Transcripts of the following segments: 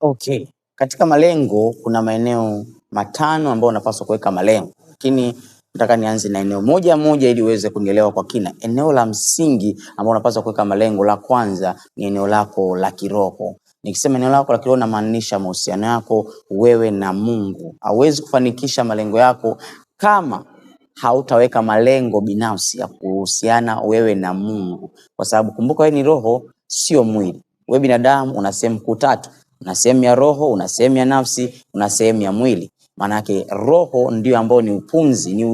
Okay. Katika malengo kuna maeneo matano ambayo unapaswa kuweka malengo. Lakini nataka nianze na eneo moja ili uweze kunielewa kwa kina. Eneo la msingi ambao unapaswa kuweka malengo, la kwanza ni eneo lako la kiroho. Nikisema eneo lako la kiroho namaanisha mahusiano yako wewe na Mungu. Hauwezi kufanikisha malengo yako kama hautaweka malengo binafsi ya kuhusiana wewe na Mungu. Kwa sababu kumbuka wewe ni roho, sio mwili. Wewe binadamu una sehemu kuu tatu. Una sehemu ya roho, una sehemu ya nafsi, una sehemu ya mwili. Maanake roho ndio ambao ni upumzi, ni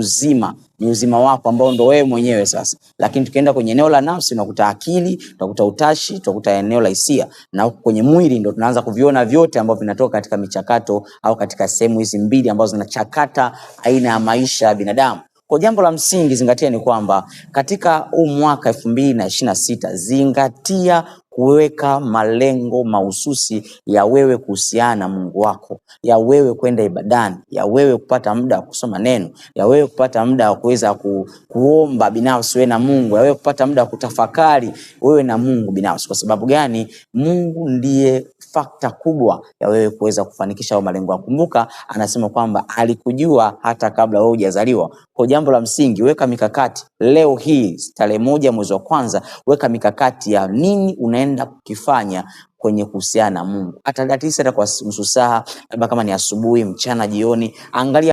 uzima wako ambao ndio wewe mwenyewe sasa. Lakini tukienda kwenye eneo la nafsi unakuta akili, utakuta utashi, utakuta eneo la hisia, na huko kwenye mwili ndio tunaanza kuviona vyote ambavyo vinatoka katika michakato au katika sehemu hizi mbili ambazo zinachakata aina ya maisha ya binadamu. Kwa jambo la msingi zingatia ni kwamba katika huu mwaka 2026 zingatia kuweka malengo mahususi ya wewe kuhusiana na Mungu wako, ya wewe kwenda ibadani, ya wewe kupata muda wa kusoma neno, ya wewe kupata muda wa kuweza kuomba binafsi wewe na Mungu, ya wewe kupata muda wa kutafakari wewe na Mungu binafsi. Kwa sababu gani? Mungu ndiye fakta kubwa ya wewe kuweza kufanikisha hayo malengo. Kumbuka anasema kwamba alikujua hata kabla wewe hujazaliwa. Kwa jambo la msingi weka mikakati. Leo hii tarehe 1 mwezi wa kwanza, weka mikakati ya nini unaenda kukifanya kwenye kuhusiana na Mungu. Hata kwa nusu saa, labda kama ni asubuhi, mchana, jioni, angalia